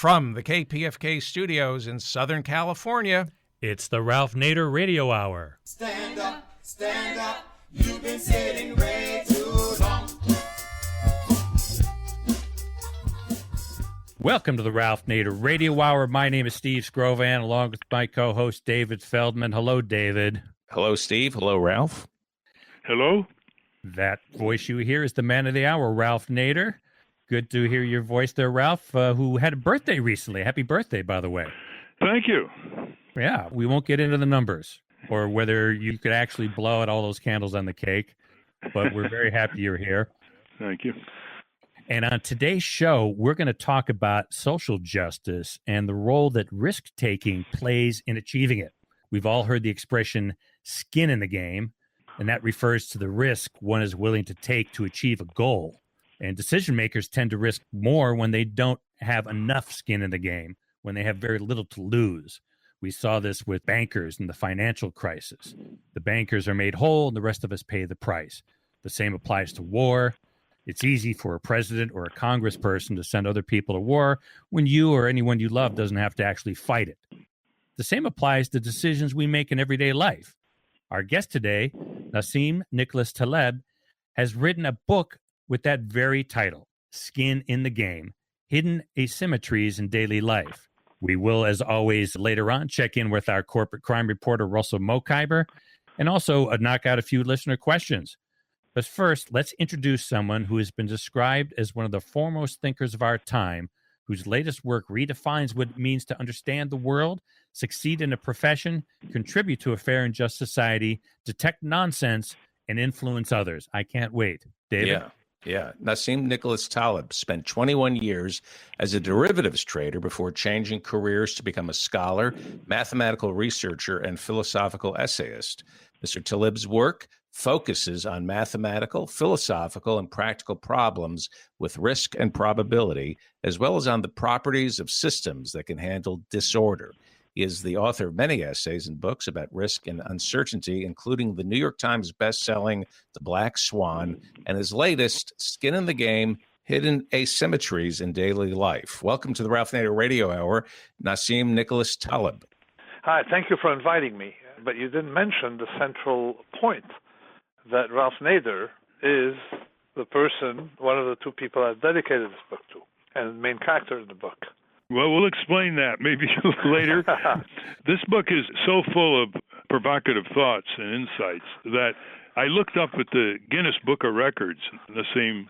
From the KPFK studios in Southern California, it's the Ralph Nader Radio Hour. Stand up, you've been sitting way too long. Welcome to the Ralph Nader Radio Hour. My name is Steve Scrovan, along with my co-host David Feldman. Hello, David. Hello, Steve. Hello, Ralph. Hello. That voice you hear is the man of the hour, Ralph Nader. Good to hear your voice there, Ralph, who had a birthday recently. Happy birthday, by the way. Thank you. Yeah, we won't get into the numbers or whether you could actually blow out all those candles on the cake, but we're very happy you're here. Thank you. And on today's show, we're going to talk about social justice and the role that risk-taking plays in achieving it. We've all heard the expression skin in the game, and that refers to the risk one is willing to take to achieve a goal. And decision makers tend to risk more when they don't have enough skin in the game, when they have very little to lose. We saw this with bankers in the financial crisis. The bankers are made whole, and the rest of us pay the price. The same applies to war. It's easy for a president or a congressperson to send other people to war when you or anyone you love doesn't have to actually fight it. The same applies to decisions we make in everyday life. Our guest today, Nassim Nicholas Taleb, has written a book with that very title, Skin in the Game, Hidden Asymmetries in Daily Life. We will, as always, later on, check in with our corporate crime reporter, Russell Mokhiber, and also knock out a few listener questions. But first, let's introduce someone who has been described as one of the foremost thinkers of our time, whose latest work redefines what it means to understand the world, succeed in a profession, contribute to a fair and just society, detect nonsense, and influence others. I can't wait. David? Yeah. Nassim Nicholas Taleb spent 21 years as a derivatives trader before changing careers to become a scholar, mathematical researcher, and philosophical essayist. Mr. Taleb's work focuses on mathematical, philosophical, and practical problems with risk and probability, as well as on the properties of systems that can handle disorder. He is the author of many essays and books about risk and uncertainty, including the New York Times bestselling The Black Swan, and his latest, Skin in the Game, Hidden Asymmetries in Daily Life. Welcome to the Ralph Nader Radio Hour, Nassim Nicholas Taleb. Hi, thank you for inviting me. But you didn't mention the central point, that Ralph Nader is the person, one of the two people I've dedicated this book to, and the main character in the book. Well, we'll explain that maybe later. This book is so full of provocative thoughts and insights that I looked up at the Guinness Book of Records, Nassim,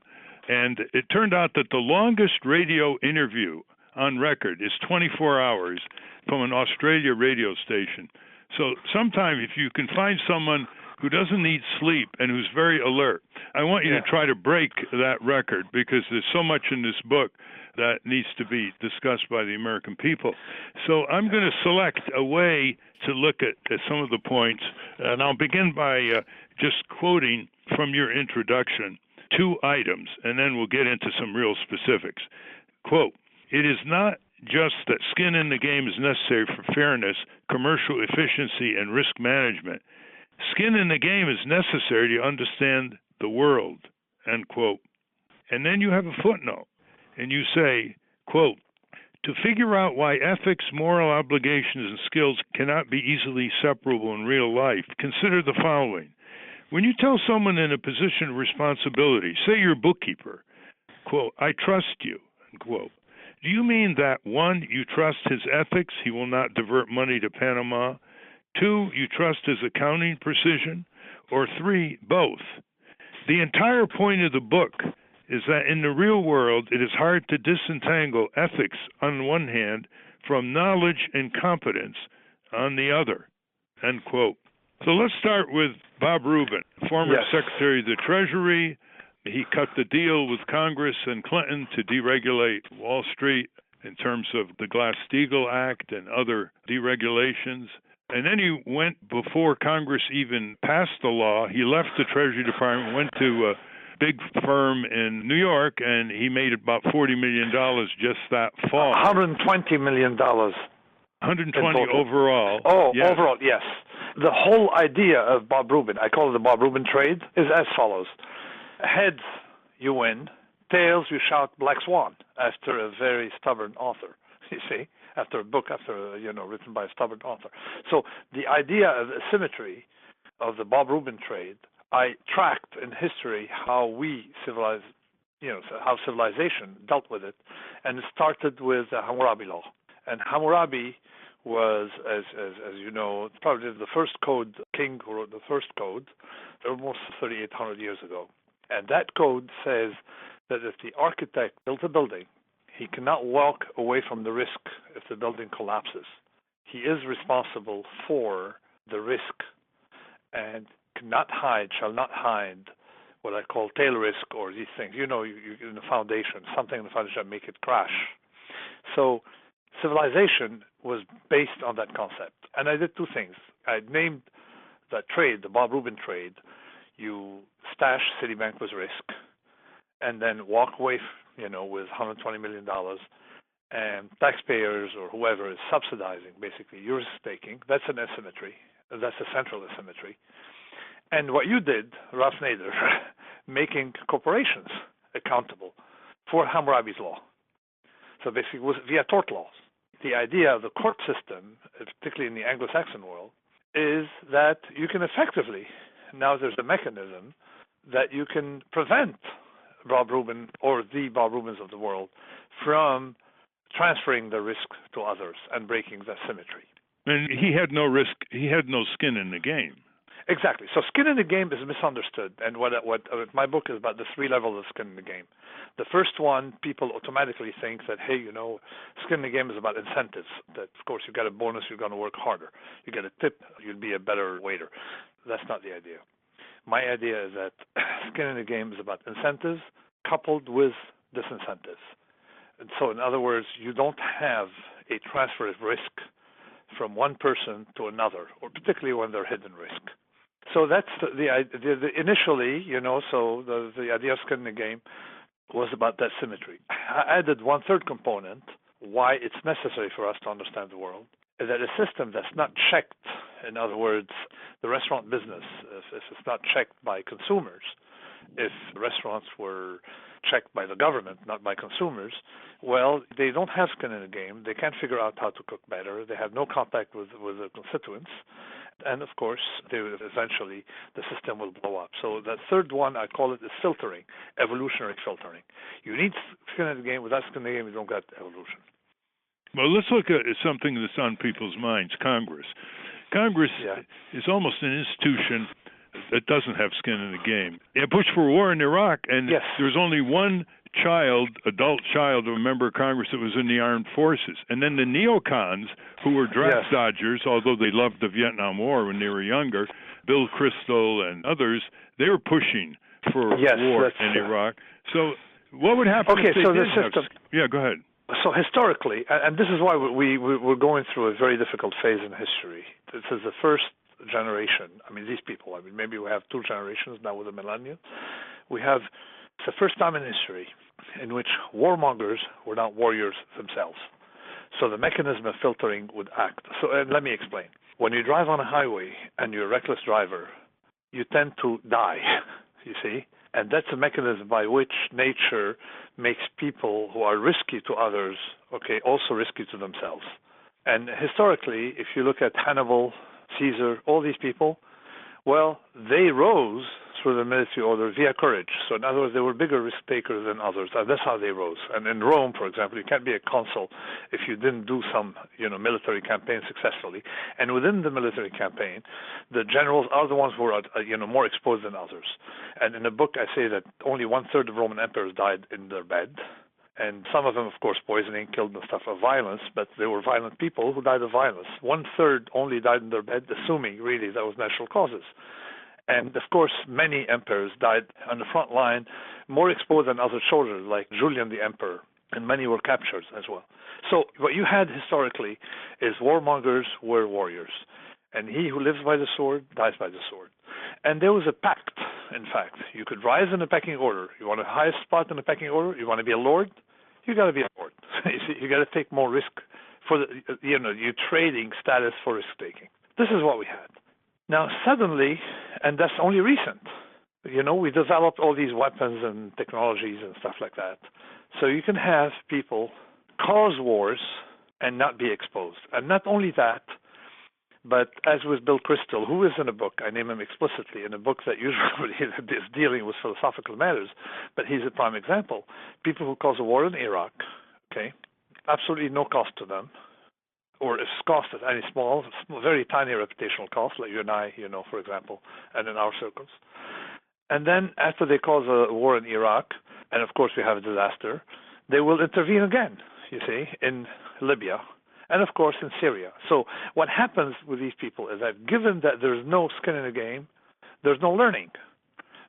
and it turned out that the longest radio interview on record is 24 hours from an Australia radio station. So sometime if you can find someone who doesn't need sleep and who's very alert, I want you to try to break that record, because there's so much in this book that needs to be discussed by the American people. So I'm going to select a way to look at some of the points, and I'll begin by just quoting from your introduction 2 items, and then we'll get into some real specifics. Quote, "It is not just that skin in the game is necessary for fairness, commercial efficiency, and risk management. Skin in the game is necessary to understand the world," end quote. And then you have a footnote, and you say, quote, "To figure out why ethics, moral obligations, and skills cannot be easily separable in real life, consider the following. When you tell someone in a position of responsibility, say your bookkeeper, quote, 'I trust you,' end quote, do you mean that 1, you trust his ethics, he will not divert money to Panama, 2, you trust his accounting precision, or 3, both? The entire point of the book is that in the real world, it is hard to disentangle ethics on one hand from knowledge and competence on the other," end quote. So let's start with Bob Rubin, former Secretary of the Treasury. He cut the deal with Congress and Clinton to deregulate Wall Street in terms of the Glass-Steagall Act and other deregulations. And then he went, before Congress even passed the law, he left the Treasury Department, went to a big firm in New York, and he made about $40 million just that fall. $120 million. 120 overall. Oh, yes. Overall, yes. The whole idea of Bob Rubin, I call it the Bob Rubin trade, is as follows. Heads, you win. Tails, you shout Black Swan after a very stubborn author. you see, after a book, written by a stubborn author. So the idea of asymmetry of the Bob Rubin trade, I tracked in history how how civilization dealt with it, and it started with the Hammurabi law. And Hammurabi was, as you know, probably the first king who wrote the first code, almost 3,800 years ago. And that code says that if the architect built a building, he cannot walk away from the risk if the building collapses. He is responsible for the risk and shall not hide what I call tail risk or these things. You in the foundation, something in the foundation that make it crash. So civilization was based on that concept. And I did two things. I named that trade, the Bob Rubin trade. You stash Citibank with risk and then walk away, with $120 million, and taxpayers or whoever is subsidizing, basically, you're risk-taking. That's an asymmetry. That's a central asymmetry. And what you did, Ralph Nader, making corporations accountable for Hammurabi's law. So basically, it was via tort laws. The idea of the court system, particularly in the Anglo-Saxon world, is that you can effectively, now there's a mechanism that you can prevent Bob Rubin or the Bob Rubins of the world from transferring the risk to others and breaking the symmetry. And he had no risk. He had no skin in the game. Exactly. So skin in the game is misunderstood. And what my book is about, the three levels of skin in the game. The first one, people automatically think that, hey, skin in the game is about incentives. That, of course, you get a bonus, you're going to work harder. You get a tip, you'll be a better waiter. That's not the idea. My idea is that skin in the game is about incentives coupled with disincentives. And so, in other words, you don't have a transfer of risk from one person to another, or particularly when they're hidden risk. So that's initially, so the idea of skin in the game was about that symmetry. I added one third component, why it's necessary for us to understand the world, is that a system that's not checked, in other words, the restaurant business, if it's not checked by consumers, if restaurants were checked by the government, not by consumers, well, they don't have skin in the game. They can't figure out how to cook better. They have no contact with the constituents. And, of course, eventually the system will blow up. So the third one, I call it is filtering, evolutionary filtering. You need skin in the game. Without skin in the game, you don't get evolution. Well, let's look at something that's on people's minds, Congress. Congress is almost an institution that doesn't have skin in the game. It pushed for war in Iraq, and there's only one adult child of a member of Congress that was in the armed forces. And then the neocons, who were draft dodgers, although they loved the Vietnam War when they were younger, Bill Kristol and others, they were pushing for war in Iraq. So what would happen if they did have... Yeah, go ahead. So historically, and this is why we're going through a very difficult phase in history. This is the first generation. These people, maybe we have two generations now with the millennium. It's the first time in history in which warmongers were not warriors themselves. So the mechanism of filtering would act. So let me explain. When you drive on a highway and you're a reckless driver, you tend to die, you see? And that's a mechanism by which nature makes people who are risky to others, also risky to themselves. And historically, if you look at Hannibal, Caesar, all these people, well, they rose through the military order via courage. So in other words, they were bigger risk takers than others, and that's how they rose. And in Rome, for example, you can't be a consul if you didn't do some, military campaign successfully. And within the military campaign, the generals are the ones who are, more exposed than others. And in the book, I say that only 1/3 of Roman emperors died in their bed. And some of them, of course, poisoning, killed and stuff of violence, but they were violent people who died of violence. 1/3 only died in their bed, assuming really that was natural causes. And, of course, many emperors died on the front line, more exposed than other soldiers, like Julian the emperor, and many were captured as well. So what you had historically is warmongers were warriors, and he who lives by the sword dies by the sword. And there was a pact, in fact. You could rise in the pecking order. You want the highest spot in the pecking order? You want to be a lord? You got to be a lord. You got to take more risk for you're trading status for risk taking. This is what we had. Now suddenly, and that's only recent, we developed all these weapons and technologies and stuff like that. So you can have people cause wars and not be exposed. And not only that, but as with Bill Kristol, who is in a book, I name him explicitly, in a book that usually is dealing with philosophical matters, but he's a prime example. People who cause a war in Iraq, okay, absolutely no cost to them, or if cost is any small, very tiny reputational cost, like you and I, for example, and in our circles. And then after they cause a war in Iraq, and of course we have a disaster, they will intervene again, you see, in Libya, and of course in Syria. So what happens with these people is that given that there's no skin in the game, there's no learning.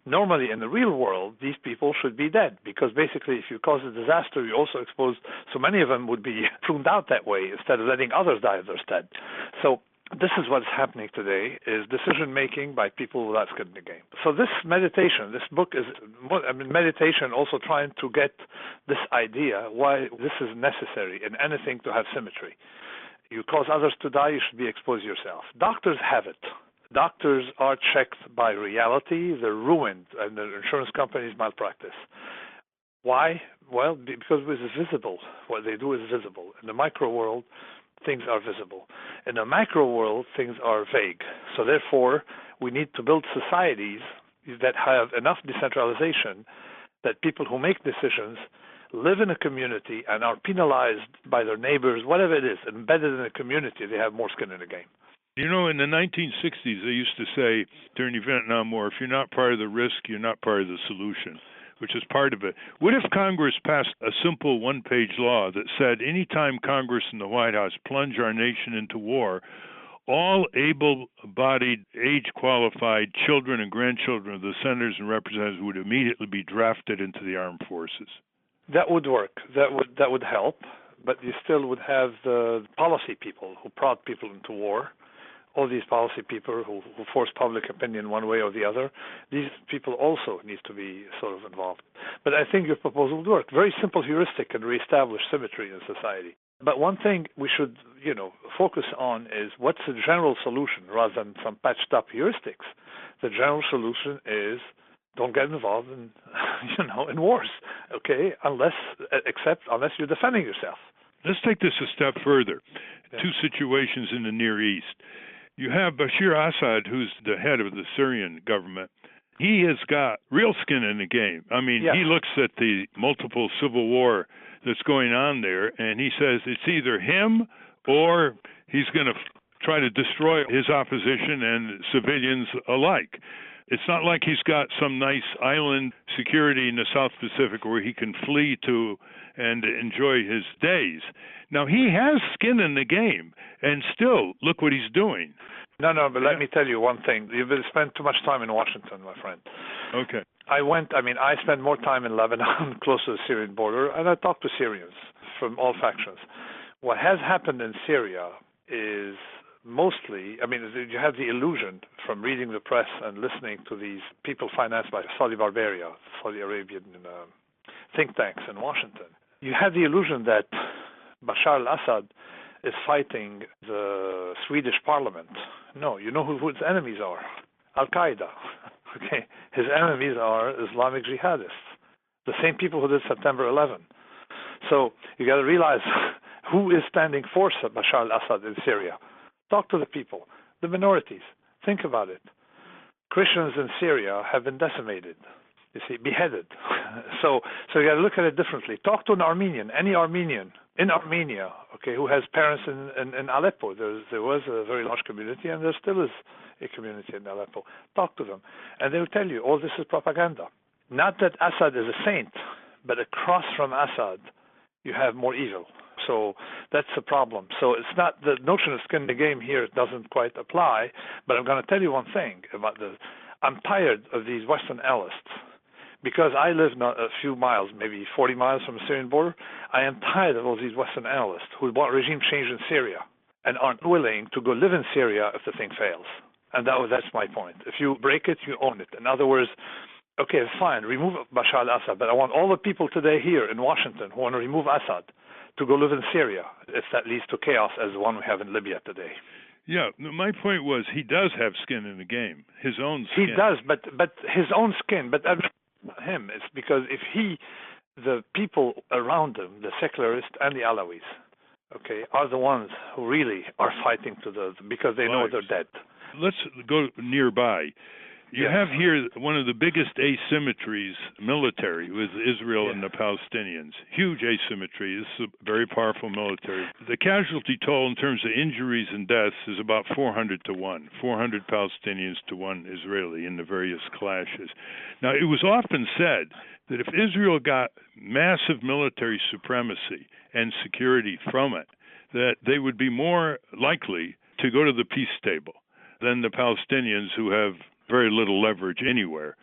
Normally in the real world, these people should be dead, because basically if you cause a disaster, you also expose, so many of them would be pruned out that way instead of letting others die of their stead. So this is what's happening today, is decision-making by people without skin in the game. So this meditation, this book is meditation, also trying to get this idea why this is necessary in anything to have symmetry. You cause others to die, you should be exposed yourself. Doctors have it. Doctors are checked by reality. They're ruined, and the insurance companies malpractice. Why? Well, because it's visible. What they do is visible. In the micro world, things are visible. In the macro world, things are vague. So therefore, we need to build societies that have enough decentralization that people who make decisions live in a community and are penalized by their neighbors, whatever it is, embedded in a community, they have more skin in the game. In the 1960s, they used to say during the Vietnam War, if you're not part of the risk, you're not part of the solution, which is part of it. What if Congress passed a simple one-page law that said anytime Congress and the White House plunge our nation into war, all able-bodied, age-qualified children and grandchildren of the senators and representatives would immediately be drafted into the armed forces? That would work. That would help, but you still would have the policy people who prod people into war. All these policy people who force public opinion one way or the other, these people also need to be sort of involved. But I think your proposal would work. Very simple heuristic can reestablish symmetry in society. But one thing we should, focus on is what's the general solution rather than some patched up heuristics. The general solution is don't get involved in, in wars, okay? Unless you're defending yourself. Let's take this a step further. Yeah. Two situations in the Near East. You have Bashar Assad, who's the head of the Syrian government. He has got real skin in the game. I mean, He looks at the multiple civil war that's going on there, and he says it's either him or he's going to try to destroy his opposition and civilians alike. It's not like he's got some nice island security in the South Pacific where he can flee to and enjoy his days. Now, he has skin in the game, and still, look what he's doing. No, but let me tell you one thing. You've spent too much time in Washington, my friend. Okay. I spent more time in Lebanon, close to the Syrian border, and I talked to Syrians from all factions. What has happened in Syria is mostly, you have the illusion from reading the press and listening to these people financed by Saudi Barbaria, Saudi Arabian think tanks in Washington. You have the illusion that Bashar al-Assad is fighting the Swedish parliament. No, you know who his enemies are? Al-Qaeda. Okay, his enemies are Islamic jihadists, the same people who did September 11. So you got to realize who is standing for Bashar al-Assad in Syria. Talk to the people, the minorities. Think about it. Christians in Syria have been decimated, beheaded. So you got to look at it differently. Talk to an Armenian, any Armenian in Armenia, who has parents in Aleppo. There was a very large community, and there still is a community in Aleppo. Talk to them, and they will tell you all this is propaganda. Not that Assad is a saint, but across from Assad, you have more evil. So that's the problem. So it's not the notion of skin in the game here. It doesn't quite apply. But I'm going to tell you one thing about I'm tired of these Western allists. Because I live not a few miles, maybe 40 miles from the Syrian border, I am tired of all these Western analysts who want regime change in Syria and aren't willing to go live in Syria if the thing fails. And that's my point. If you break it, you own it. In other words, okay, fine, remove Bashar al-Assad, but I want all the people today here in Washington who want to remove Assad to go live in Syria if that leads to chaos as the one we have in Libya today. Yeah, my point was he does have skin in the game, his own skin. He does, but his own skin, but him. It's because if the people around him, the secularists and the Alawis, okay, are the ones who really are fighting because they know they're dead. Let's go nearby. You Yes. have here one of the biggest asymmetries military with Israel and the Yes. Palestinians. Huge asymmetry. This is a very powerful military. The casualty toll in terms of injuries and deaths is about 400 to 1, 400 Palestinians to 1 Israeli in the various clashes. Now, it was often said that if Israel got massive military supremacy and security from it, that they would be more likely to go to the peace table than the Palestinians, who have very little leverage anywhere.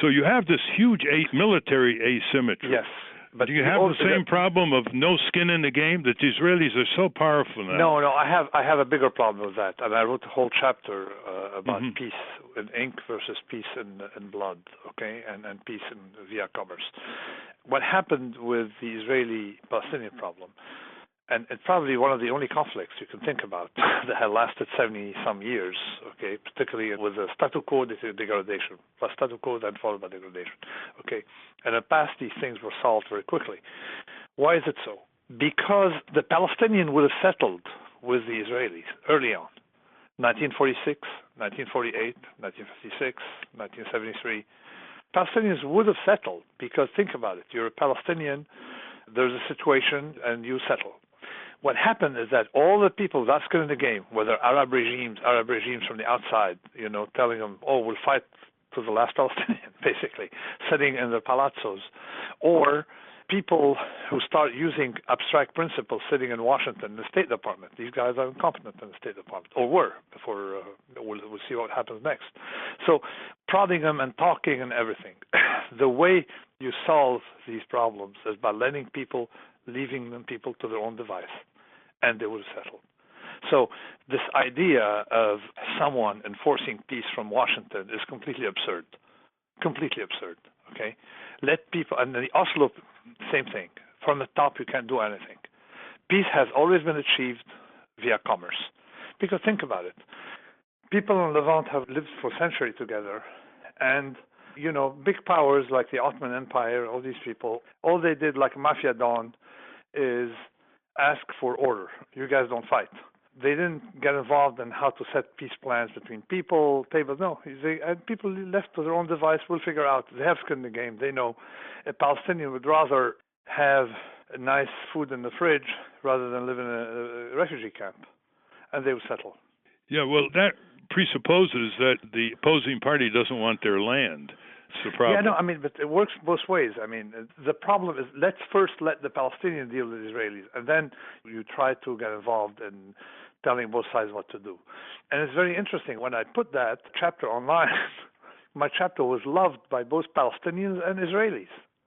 So you have this huge military asymmetry. Yes. But do you have the same problem of no skin in the game, that the Israelis are so powerful now? No, I have a bigger problem with that, and I wrote a whole chapter about peace in ink versus peace in blood, okay, and peace via commerce. What happened with the Israeli-Palestinian problem, and it's probably one of the only conflicts you can think about that had lasted 70-some years, okay, particularly with the status quo degradation, plus status quo then followed by degradation, okay. And in the past, these things were solved very quickly. Why is it so? Because the Palestinian would have settled with the Israelis early on, 1946, 1948, 1956, 1973. Palestinians would have settled because, think about it, you're a Palestinian, there's a situation, and you settle. What happened is that all the people that's good in the game, whether Arab regimes from the outside, telling them, oh, we'll fight to the last Palestinian, basically, sitting in their palazzos, or people who start using abstract principles sitting in Washington, in the State Department. These guys are incompetent in the State Department, or were, before we'll see what happens next. So prodding them and talking and everything. The way you solve these problems is by leaving people to their own device, and they will settle. So this idea of someone enforcing peace from Washington is completely absurd. Completely absurd, okay? Let people, and the Oslo, same thing. From the top, you can't do anything. Peace has always been achieved via commerce. Because think about it. People in Levant have lived for centuries together, and big powers like the Ottoman Empire, all these people, all they did, like Mafia Don, is ask for order. You guys don't fight. They didn't get involved in how to set peace plans between people, tables. No, people left to their own device will figure out. They have skin in the game. They know a Palestinian would rather have a nice food in the fridge rather than live in a refugee camp, and they will settle. Yeah, well, that presupposes that the opposing party doesn't want their land. It's the problem. Yeah, no, but it works both ways. The problem is let's first let the Palestinians deal with the Israelis, and then you try to get involved in telling both sides what to do. And it's very interesting. When I put that chapter online, my chapter was loved by both Palestinians and Israelis.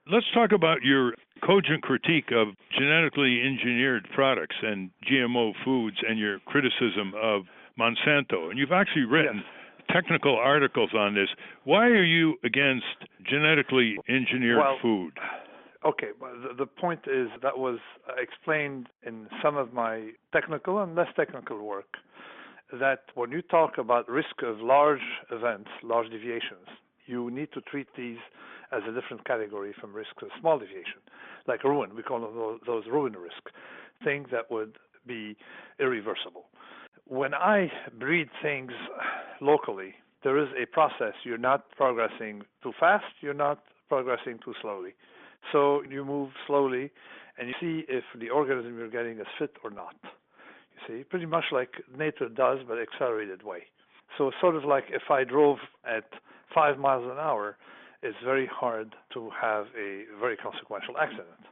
Let's talk about your cogent critique of genetically engineered products and GMO foods and your criticism of Monsanto. And you've actually written technical articles on this. Why are you against genetically engineered food? Okay, well, the point is that was explained in some of my technical and less technical work, that when you talk about risk of large events, large deviations, you need to treat these as a different category from risk of small deviation, like ruin. We call them those ruin risk, things that would be irreversible. When I breed things locally, there is a process. You're not progressing too fast, you're not progressing too slowly. So you move slowly, and you see if the organism you're getting is fit or not. You see, pretty much like nature does, but accelerated way. So sort of like if I drove at 5 miles an hour, it's very hard to have a very consequential accident.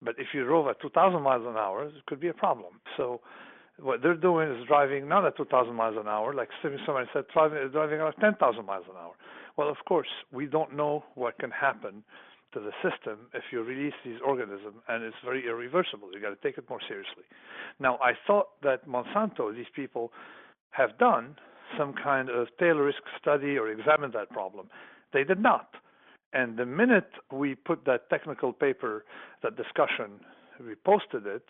But if you drove at 2,000 miles an hour, it could be a problem. So what they're doing is driving not at 2,000 miles an hour, like somebody said, driving at 10,000 miles an hour. Well, of course, we don't know what can happen to the system if you release these organisms, and it's very irreversible. You got to take it more seriously. Now, I thought that Monsanto, these people, have done some kind of tail risk study or examined that problem. They did not. And the minute we put that technical paper, that discussion, we posted it,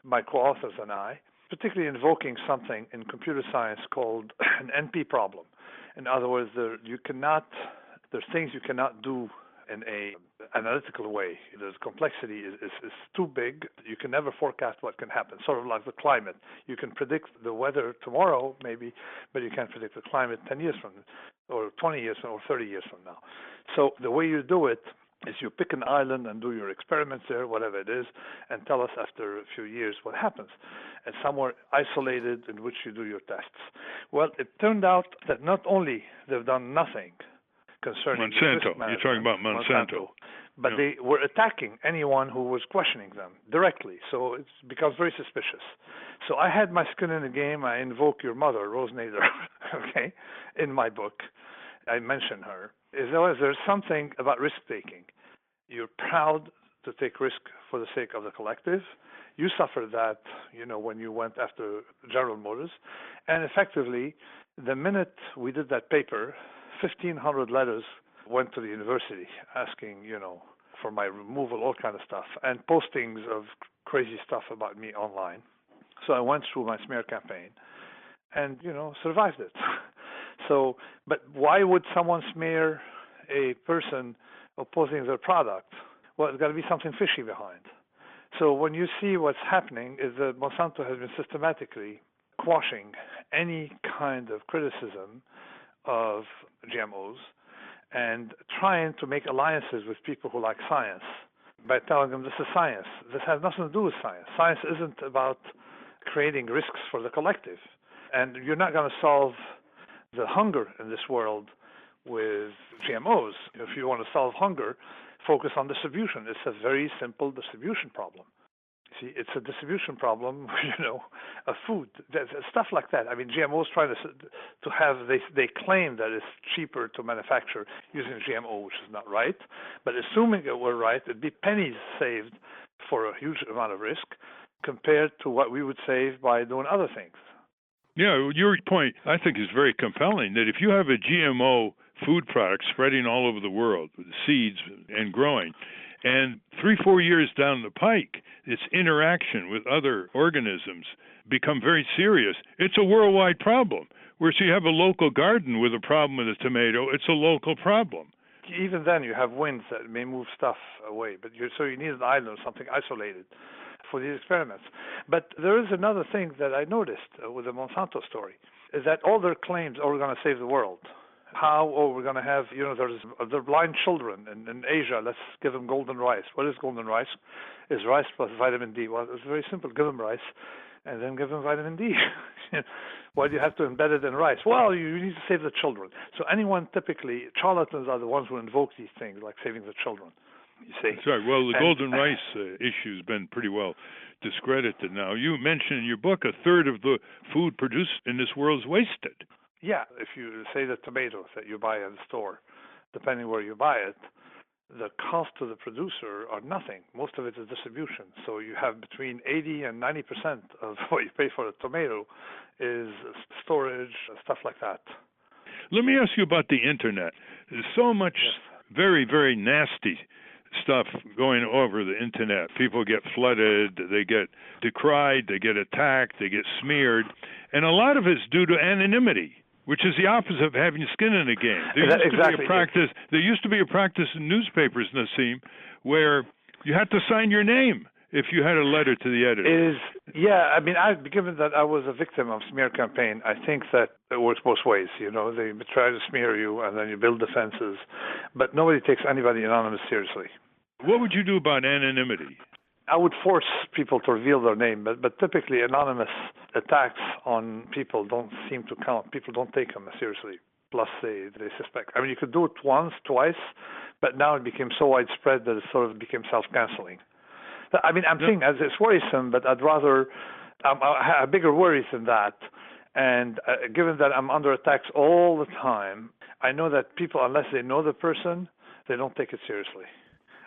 my co-authors and I, particularly invoking something in computer science called an NP problem. In other words, there's things you cannot do in a analytical way. The complexity is too big. You can never forecast what can happen. Sort of like the climate. You can predict the weather tomorrow, maybe, but you can't predict the climate 10 years from now, or 20 years from, or 30 years from now. So the way you do it is you pick an island and do your experiments there, whatever it is, and tell us after a few years what happens, and somewhere isolated in which you do your tests. Well, it turned out that not only they've done nothing concerning Monsanto. You're talking about Monsanto. But they were attacking anyone who was questioning them directly. So it becomes very suspicious. So I had my skin in the game. I invoke your mother, Rose Nader, okay, in my book. I mention her. There's something about risk-taking. You're proud to take risk for the sake of the collective. You suffered that, when you went after General Motors. And effectively, the minute we did that paper, 1,500 letters went to the university asking, for my removal, all kind of stuff, and postings of crazy stuff about me online. So I went through my smear campaign and, survived it. So, but why would someone smear a person opposing their product? Well, there's got to be something fishy behind. So when you see what's happening is that Monsanto has been systematically quashing any kind of criticism of GMOs and trying to make alliances with people who like science by telling them this is science. This has nothing to do with science. Science isn't about creating risks for the collective. And you're not going to solve the hunger in this world with GMOs. If you want to solve hunger, focus on distribution. It's a very simple distribution problem. See, it's a distribution problem, of food, stuff like that. I mean, GMOs trying to have, they claim that it's cheaper to manufacture using GMO, which is not right. But assuming it were right, it'd be pennies saved for a huge amount of risk compared to what we would save by doing other things. Yeah, your point, I think, is very compelling, that if you have a GMO food product spreading all over the world with seeds and growing, and 3-4 years down the pike, its interaction with other organisms become very serious, it's a worldwide problem. Whereas you have a local garden with a problem with a tomato, it's a local problem. Even then, you have winds that may move stuff away, so you need an island or something isolated for these experiments. But there is another thing that I noticed with the Monsanto story, is that all their claims are we're going to save the world. How, we're going to have, they're blind children in Asia, let's give them golden rice. What is golden rice? It's rice plus vitamin D. Well, it's very simple. Give them rice and then give them vitamin D. Why do you have to embed it in rice? Well, you need to save the children. So anyone, typically, charlatans are the ones who invoke these things, like saving the children. You see? That's right. Well, the golden rice issue has been pretty well discredited now. You mentioned in your book a third of the food produced in this world is wasted. Yeah, if you say the tomatoes that you buy in the store, depending where you buy it, the cost to the producer are nothing. Most of it is distribution. So you have between 80 and 90% of what you pay for a tomato is storage, stuff like that. Let me ask you about the internet. There's so much very, very nasty stuff going over the internet. People get flooded, they get decried, they get attacked, they get smeared, and a lot of it's due to anonymity, which is the opposite of having skin in the game. There used to be a practice in newspapers, Nassim, where you had to sign your name if you had a letter to the editor. Given that I was a victim of smear campaign, I think that it works both ways. They try to smear you, and then you build defenses, but nobody takes anybody anonymous seriously. What would you do about anonymity? I would force people to reveal their name, but typically anonymous attacks on people don't seem to count. People don't take them seriously. Plus, they suspect. I mean, you could do it once, twice, but now it became so widespread that it sort of became self-canceling. I mean, I'm saying it's worrisome, but I'd rather I have bigger worries than that. And given that I'm under attacks all the time, I know that people, unless they know the person, they don't take it seriously.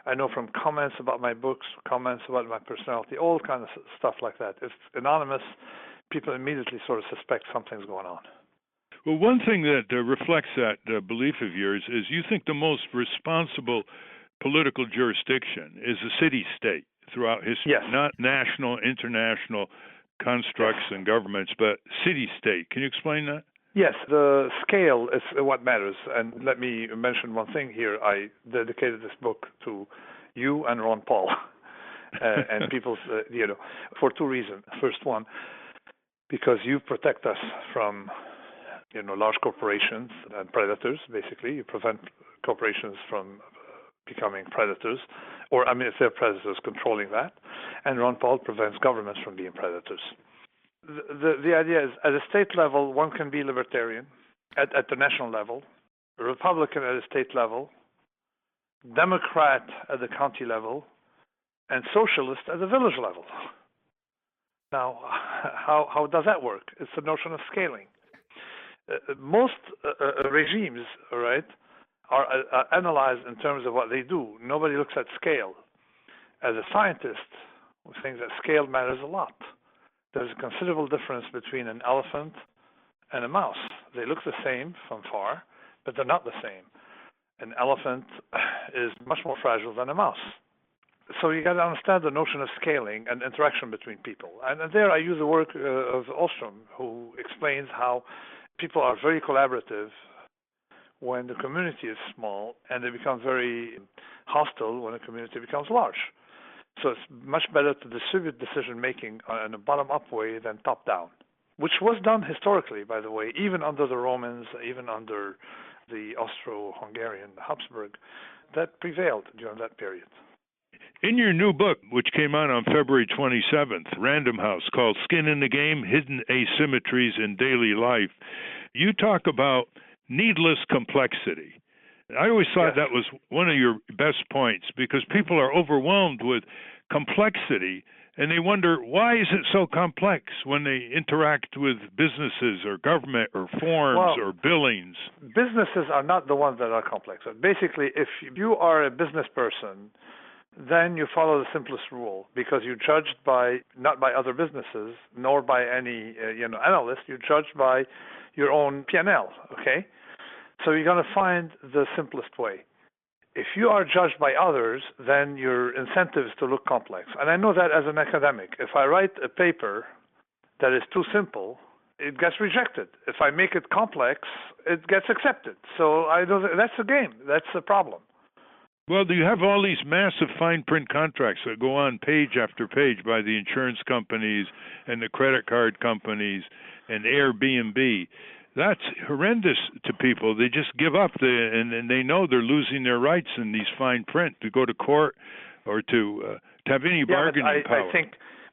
I know from comments about my books, comments about my personality, all kinds of stuff like that. If anonymous, people immediately sort of suspect something's going on. Well, one thing that reflects that belief of yours is you think the most responsible political jurisdiction is a city-state throughout history, not national, international constructs and governments, but city-state. Can you explain that? Yes, the scale is what matters. And let me mention one thing here. I dedicated this book to you and Ron Paul and people, for two reasons. First one, because you protect us from, large corporations and predators, basically. You prevent corporations from becoming predators, or, if they're predators, controlling that. And Ron Paul prevents governments from being predators. The idea is, at a state level, one can be libertarian at the national level, Republican at a state level, Democrat at the county level, and socialist at the village level. Now, how does that work? It's the notion of scaling. Most regimes, all right, are analyzed in terms of what they do. Nobody looks at scale. As a scientist, we think that scale matters a lot. There's a considerable difference between an elephant and a mouse. They look the same from far, but they're not the same. An elephant is much more fragile than a mouse. So you got to understand the notion of scaling and interaction between people. And there I use the work of Ostrom, who explains how people are very collaborative when the community is small, and they become very hostile when the community becomes large. So it's much better to distribute decision-making in a bottom-up way than top-down, which was done historically, by the way, even under the Romans, even under the Austro-Hungarian Habsburg. That prevailed during that period. In your new book, which came out on February 27th, Random House, called Skin in the Game, Hidden Asymmetries in Daily Life, you talk about needless complexity. I always thought that was one of your best points, because people are overwhelmed with complexity, and they wonder, why is it so complex when they interact with businesses or government or forms or billings? Businesses are not the ones that are complex. Basically, if you are a business person, then you follow the simplest rule, because you're judged not by other businesses, nor by any analyst. You're judged by your own P&L, okay? So you're going to find the simplest way. If you are judged by others, then your incentive is to look complex. And I know that as an academic. If I write a paper that is too simple, it gets rejected. If I make it complex, it gets accepted. So I know that's the game. That's the problem. Well, you have all these massive fine print contracts that go on page after page by the insurance companies and the credit card companies and Airbnb. That's horrendous to people. They just give up, and they know they're losing their rights in these fine print to go to court or to have any bargaining power.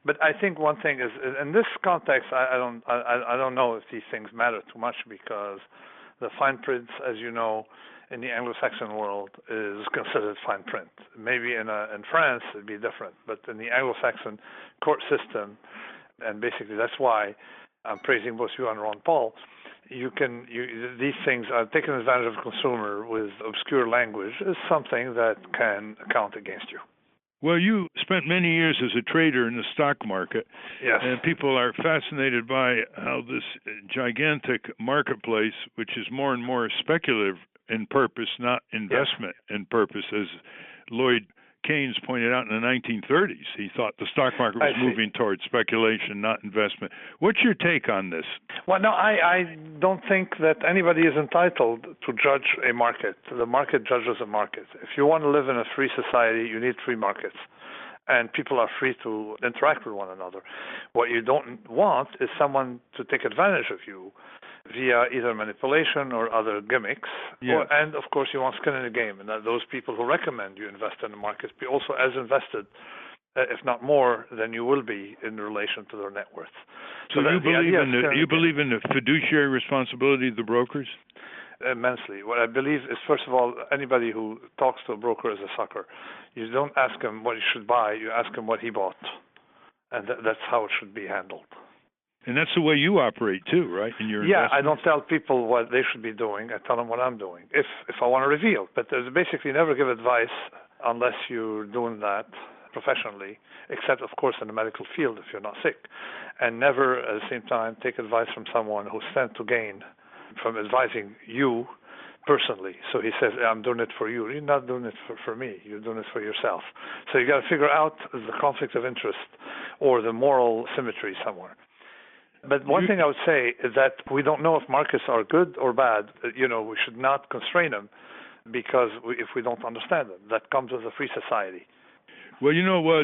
But I think one thing is, in this context, I don't know if these things matter too much, because the fine print, as you know, in the Anglo-Saxon world is considered fine print. Maybe in France it'd be different, but in the Anglo-Saxon court system, and basically that's why I'm praising both you and Ron Paul. These things are taking advantage of a consumer with obscure language is something that can count against you. Well, you spent many years as a trader in the stock market, yes, and people are fascinated by how this gigantic marketplace, which is more and more speculative in purpose, not investment in purpose, as Lloyd Keynes pointed out in the 1930s. He thought the stock market was moving towards speculation, not investment. What's your take on this? Well, no, I don't think that anybody is entitled to judge a market. The market judges a market. If you want to live in a free society, you need free markets, and people are free to interact with one another. What you don't want is someone to take advantage of you via either manipulation or other gimmicks. Yeah. And, of course, you want skin in the game, and that those people who recommend you invest in the market be also as invested, if not more, than you will be in relation to their net worth. So you believe in the fiduciary responsibility of the brokers? Immensely. What I believe is, first of all, anybody who talks to a broker is a sucker. You don't ask him what he should buy, you ask him what he bought. And that's how it should be handled. And that's the way you operate too, right? In your I don't tell people what they should be doing. I tell them what I'm doing, if I want to reveal. But there's basically never give advice unless you're doing that professionally, except, of course, in the medical field if you're not sick. And never, at the same time, take advice from someone who stands to gain from advising you personally. So he says, I'm doing it for you. You're not doing it for me. You're doing it for yourself. So you got to figure out the conflict of interest or the moral symmetry somewhere. But one thing I would say is that we don't know if markets are good or bad. We should not constrain them because if we don't understand them, that comes with a free society. Well,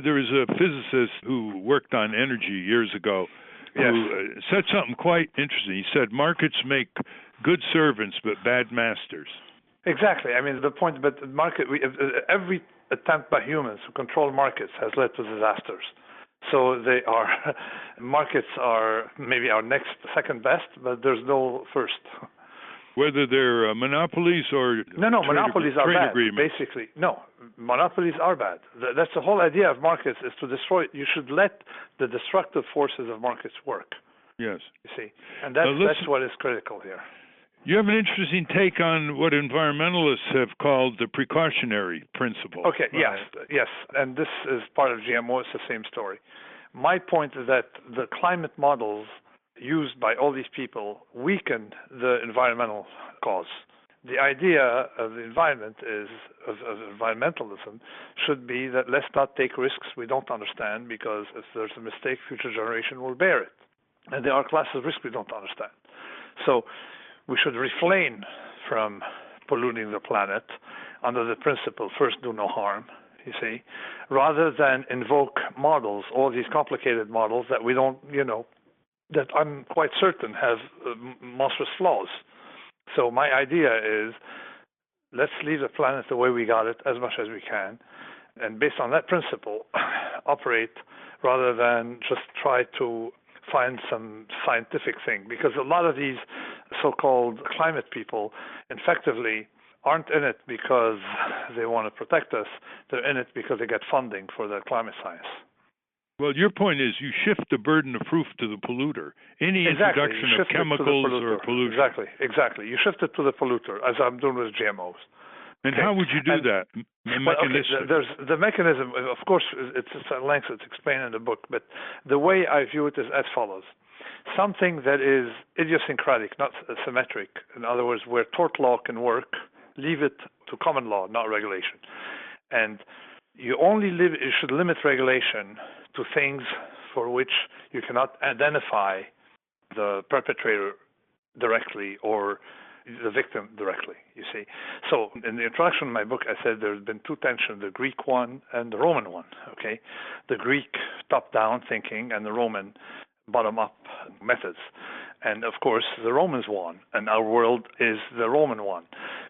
there was a physicist who worked on energy years ago who said something quite interesting. He said markets make good servants but bad masters. Exactly. I mean, the point, but every attempt by humans to control markets has led to disasters. So markets are maybe our second best, but there's no first. Whether they're monopolies or monopolies are bad. Agreements. Basically, no, monopolies are bad. That's the whole idea of markets, is to destroy. You should let the destructive forces of markets work. Yes. You see, and that's what is critical here. You have an interesting take on what environmentalists have called the precautionary principle. Okay, yes, and this is part of GMO. It's the same story. My point is that the climate models used by all these people weaken the environmental cause. The idea of the environment of environmentalism should be that let's not take risks we don't understand, because if there's a mistake, future generation will bear it. And there are classes of risk we don't understand. So we should refrain from polluting the planet under the principle, first do no harm, you see, rather than invoke models, all these complicated models that we don't, that I'm quite certain have monstrous flaws. So my idea is, let's leave the planet the way we got it as much as we can, and based on that principle, operate rather than just try to find some scientific thing. Because a lot of these so-called climate people effectively aren't in it because they want to protect us. They're in it because they get funding for their climate science. Well, your point is you shift the burden of proof to the polluter. Any introduction of chemicals or pollution. Exactly. You shift it to the polluter, as I'm doing with GMOs. And how would you do that? There's the mechanism, of course, it's at length, it's explained in the book, but the way I view it is as follows. Something that is idiosyncratic, not symmetric, in other words, where tort law can work, leave it to common law, not regulation. And you should limit regulation to things for which you cannot identify the perpetrator directly or the victim directly, you see. So in the introduction of my book, I said there's been two tensions, the Greek one and the Roman one, okay? The Greek top-down thinking and the Roman bottom-up methods. And of course, the Romans won, and our world is the Roman one,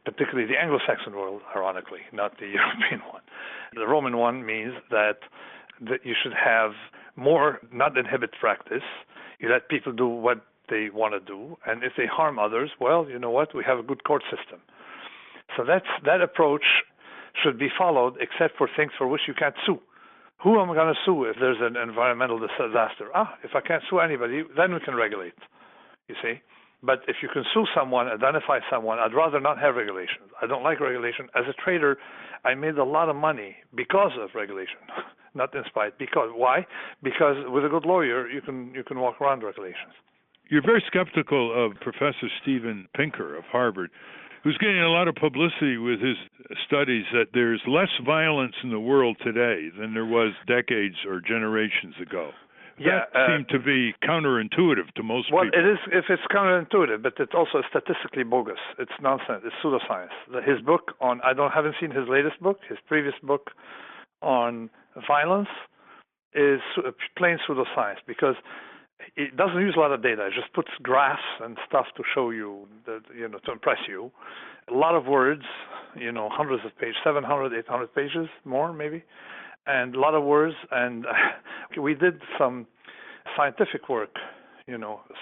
particularly the Anglo-Saxon world, ironically, not the European one. The Roman one means that you should have more, not inhibit practice. You let people do what they want to do, and if they harm others, well, you know what? We have a good court system. So that approach should be followed, except for things for which you can't sue. Who am I going to sue if there's an environmental disaster? If I can't sue anybody, then we can regulate, you see. But if you can sue someone, identify someone, I'd rather not have regulation. I don't like regulation. As a trader, I made a lot of money because of regulation, not in spite. Because why? Because with a good lawyer, you can walk around regulations. You're very skeptical of Professor Steven Pinker of Harvard, who's getting a lot of publicity with his studies that there's less violence in the world today than there was decades or generations ago. That seemed to be counterintuitive to most people. Well, it is if it's counterintuitive, but it's also statistically bogus. It's nonsense. It's pseudoscience. His book haven't seen his latest book. His previous book on violence is plain pseudoscience because it doesn't use a lot of data. It just puts graphs and stuff to show you, to impress you. A lot of words, hundreds of pages, 700, 800 pages, more maybe, and a lot of words. And we did some scientific work,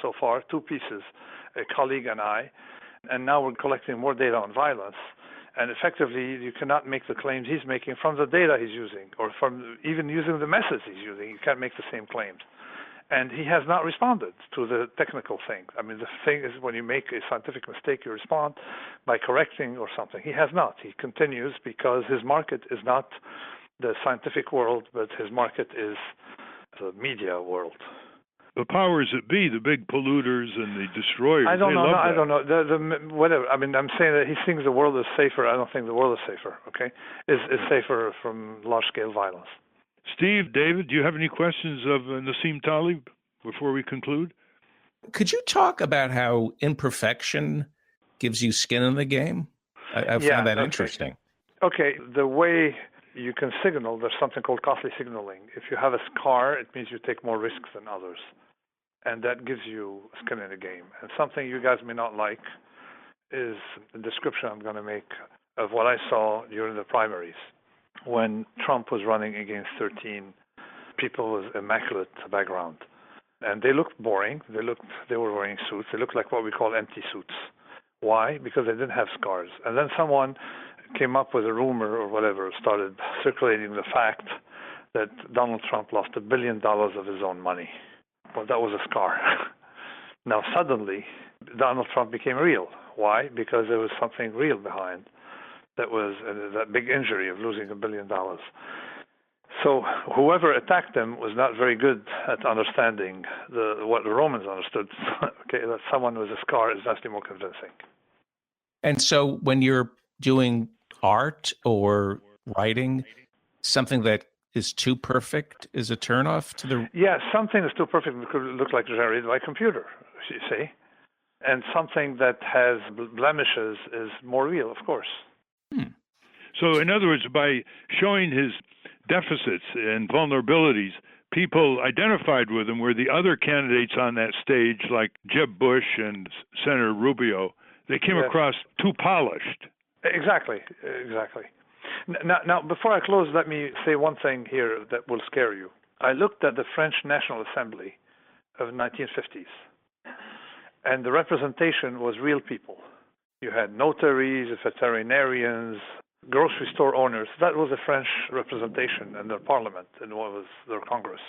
so far, 2 pieces, a colleague and I, and now we're collecting more data on violence. And effectively, you cannot make the claims he's making from the data he's using, or from even using the methods he's using. You can't make the same claims. And he has not responded to the technical thing. I mean, the thing is when you make a scientific mistake, you respond by correcting or something. He has not. He continues because his market is not the scientific world, but his market is the media world. The powers that be, the big polluters and the destroyers, I don't know. I don't know. Whatever. I mean, I'm saying that he thinks the world is safer. I don't think the world is safer, okay? Is safer from large-scale violence. Steve, David, do you have any questions of Nassim Taleb before we conclude? Could you talk about how imperfection gives you skin in the game? I found that interesting. Okay, the way you can signal, there's something called costly signaling. If you have a scar, it means you take more risks than others. And that gives you skin in the game. And something you guys may not like is the description I'm going to make of what I saw during the primaries when Trump was running against 13 people with immaculate background. And they looked boring. They were wearing suits. They looked like what we call empty suits. Why? Because they didn't have scars. And then someone came up with a rumor or whatever, started circulating the fact that Donald Trump lost $1 billion of his own money. Well, that was a scar. Now, suddenly, Donald Trump became real. Why? Because there was something real behind. That was that big injury of losing $1 billion. So whoever attacked him was not very good at understanding what the Romans understood. Okay, that someone with a scar is vastly more convincing. And so when you're doing art or writing, something that is too perfect is a turnoff to the... Yeah, something that's too perfect could look like generated by computer, you see. And something that has blemishes is more real, of course. So in other words, by showing his deficits and vulnerabilities, people identified with him where the other candidates on that stage, like Jeb Bush and Senator Rubio, they came across too polished. Exactly. Now, before I close, let me say one thing here that will scare you. I looked at the French National Assembly of the 1950s, and the representation was real people. You had notaries, veterinarians, grocery store owners. That was the French representation in their parliament and what was their Congress.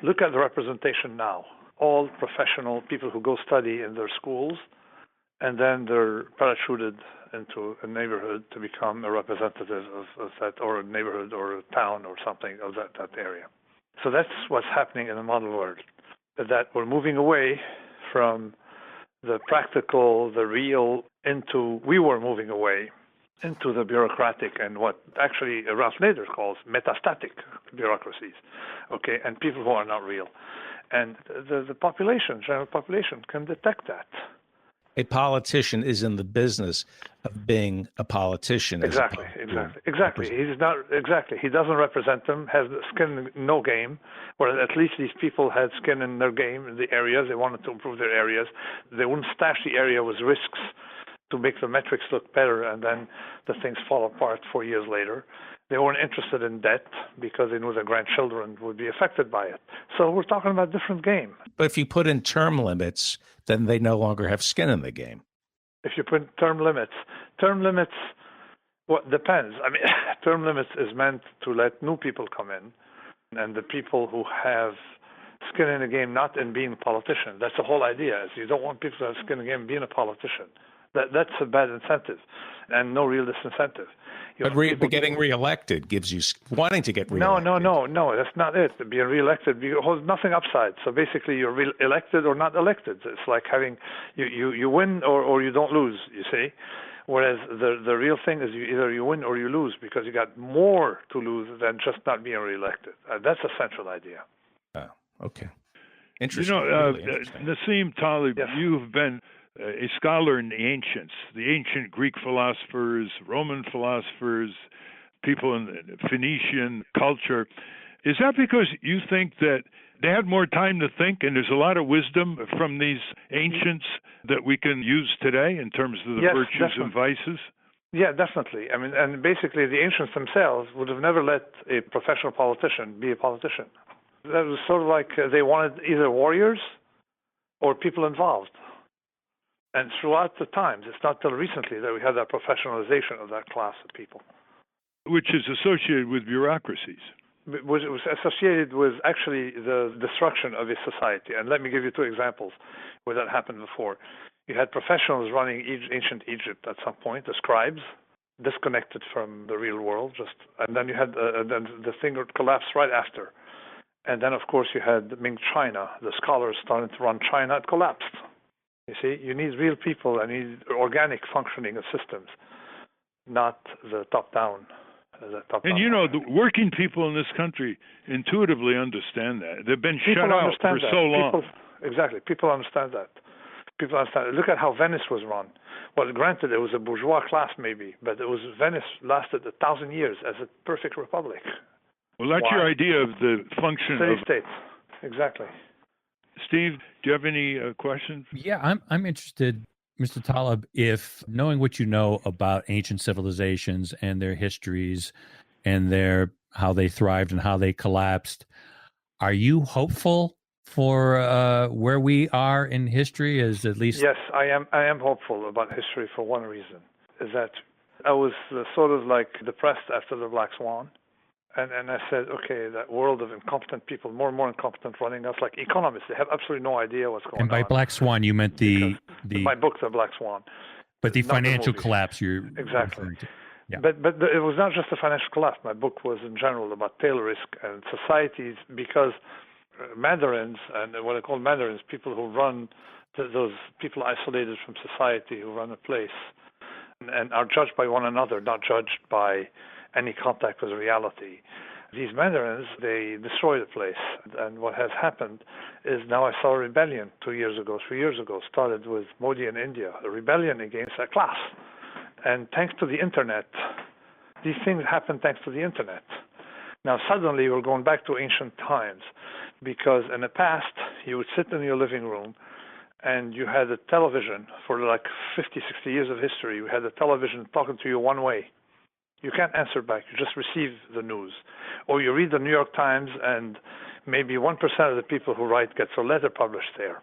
Look at the representation now. All professional people who go study in their schools, and then they're parachuted into a neighborhood to become a representative of that, or a neighborhood or a town or something of that area. So that's what's happening in the modern world, that we're moving away from the practical, the real, we were moving away into the bureaucratic and what actually Ralph Nader calls metastatic bureaucracies, okay, and people who are not real. And the population, general population, can detect that. A politician is in the business of being a politician. Exactly. He's not exactly. He doesn't represent them. Has skin in no game. Whereas at least these people had skin in their game in the areas they wanted to improve their areas. They wouldn't stash the area with risks to make the metrics look better, and then the things fall apart 4 years later. They weren't interested in debt because they knew their grandchildren would be affected by it. So we're talking about a different game. But if you put in term limits, then they no longer have skin in the game. If you put term limits, well, depends. I mean, term limits is meant to let new people come in, and the people who have skin in the game, not in being a politician. That's the whole idea, is you don't want people to have skin in the game being a politician. That's a bad incentive, and no real disincentive. But getting reelected gives you wanting to get reelected. No, that's not it. Being reelected holds nothing upside. So basically, you're elected or not elected. It's like having you win or you don't lose. You see, whereas the real thing is either you win or you lose, because you got more to lose than just not being reelected. That's a central idea. Oh, okay, interesting. Really interesting. Nassim Taleb, yes. You've been a scholar in the ancient Greek philosophers, Roman philosophers, people in Phoenician culture. Is that because you think that they had more time to think and there's a lot of wisdom from these ancients that we can use today in terms of the virtues and vices? Yeah, definitely. I mean, and basically the ancients themselves would have never let a professional politician be a politician. That was sort of like they wanted either warriors or people involved. And throughout the times, it's not till recently that we had that professionalization of that class of people. Which is associated with bureaucracies. It was associated with actually the destruction of a society. And let me give you two examples where that happened before. You had professionals running ancient Egypt at some point, the scribes, disconnected from the real world, and then you had then the thing collapsed right after. And then, of course, you had Ming China. The scholars started to run China. It collapsed. You see, you need real people and you need organic functioning of systems, not the top-down. And you know, the working people in this country intuitively understand that. They've been shut out for so long. exactly. People understand that. People understand. Look at how Venice was run. Well, granted, it was a bourgeois class maybe, but Venice lasted 1,000 years as a perfect republic. Well, that's Why? your idea of the function of City-states. Exactly. Steve, do you have any questions? Yeah, I'm interested, Mr. Taleb, if knowing what you know about ancient civilizations and their histories and how they thrived and how they collapsed, are you hopeful for where we are in history? As at least Yes, I am hopeful about history for one reason, is that I was sort of like depressed after the Black Swan. And I said, okay, that world of incompetent people, more and more incompetent, running us like economists. They have absolutely no idea what's going on. And by Black Swan, you meant the my book, The Black Swan. But the not financial the collapse you're exactly. referring to. Yeah. But it was not just a financial collapse. My book was in general about tail risk and societies, because mandarins, and what I call mandarins, people who run those people isolated from society who run a place and are judged by one another, not judged by any contact with reality. These mandarins, they destroy the place. And what has happened is now I saw a rebellion 2 years ago, 3 years ago, started with Modi in India, a rebellion against a class. And thanks to the internet, these things happen thanks to the internet. Now suddenly we're going back to ancient times, because in the past you would sit in your living room and you had a television for like 50, 60 years of history. You had a television talking to you one way. You can't answer back. You just receive the news. Or you read the New York Times, and maybe 1% of the people who write gets a letter published there.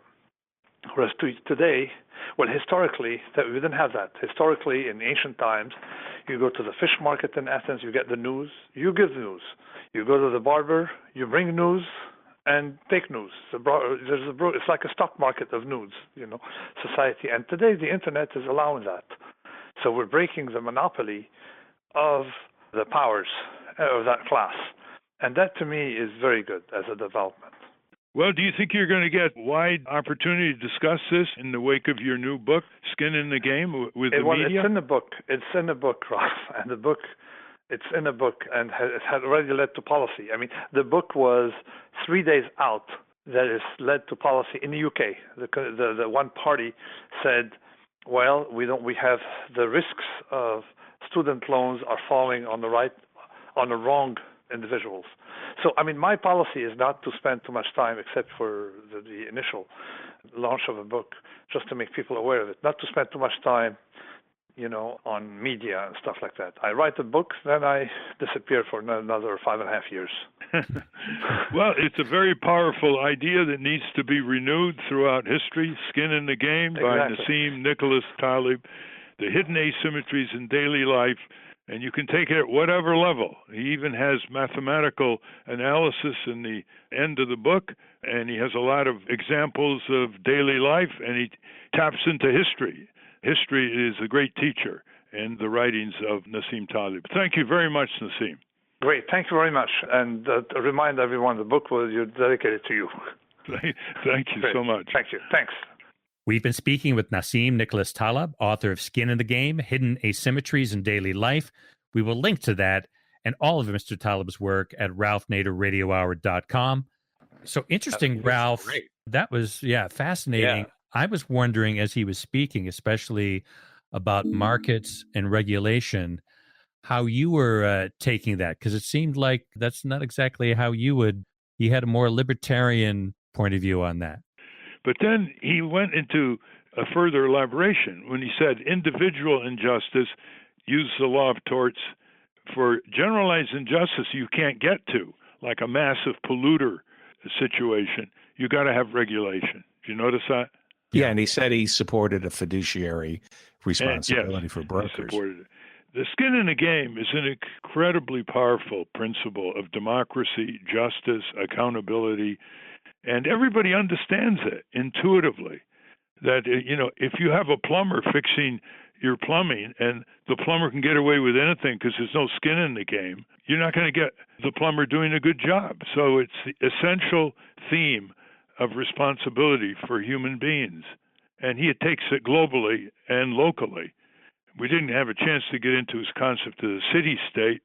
Whereas today, well, historically, we didn't have that. Historically, in ancient times, you go to the fish market in Athens, you get the news, you give the news. You go to the barber, you bring news and take news. It's like a stock market of news, society. And today, the internet is allowing that. So we're breaking the monopoly of the powers of that class. And that, to me, is very good as a development. Well, do you think you're going to get wide opportunity to discuss this in the wake of your new book, Skin in the Game, with the media? It's in the book. It's in the book, Ralph. And it's in the book, and it had already led to policy. I mean, the book was 3 days out that has led to policy in the UK. The one party said, well, we have the risks of student loans are falling on the wrong individuals. So, I mean, my policy is not to spend too much time, except for the initial launch of a book, just to make people aware of it, not to spend too much time, on media and stuff like that. I write a book, then I disappear for another 5.5 years. Well, it's a very powerful idea that needs to be renewed throughout history. Skin in the Game by Nassim Nicholas Taleb, The Hidden Asymmetries in Daily Life. And you can take it at whatever level. He even has mathematical analysis in the end of the book, and he has a lot of examples of daily life, and he taps into history. History is a great teacher in the writings of Nassim Taleb. Thank you very much, Nassim. Great. Thank you very much. And remind everyone the book was dedicated to you. Thank you so much. Thank you. Thanks. We've been speaking with Nassim Nicholas Taleb, author of Skin in the Game, Hidden Asymmetries in Daily Life. We will link to that and all of Mr. Taleb's work at ralphnaderradiohour.com. So interesting, Ralph. Great. That was, fascinating. Yeah. I was wondering as he was speaking, especially about markets and regulation, how you were taking that, because it seemed like that's not exactly how you had a more libertarian point of view on that. But then he went into a further elaboration when he said individual injustice, use the law of torts. For generalized injustice you can't get to, like a massive polluter situation, you got to have regulation. Do you notice that? Yeah, and he said he supported a fiduciary responsibility for brokers. He supported it. The skin in the game is an incredibly powerful principle of democracy, justice, accountability, and everybody understands it intuitively. That, if you have a plumber fixing your plumbing and the plumber can get away with anything because there's no skin in the game, you're not going to get the plumber doing a good job. So it's the essential theme of responsibility for human beings. And he takes it globally and locally. We didn't have a chance to get into his concept of the city-state,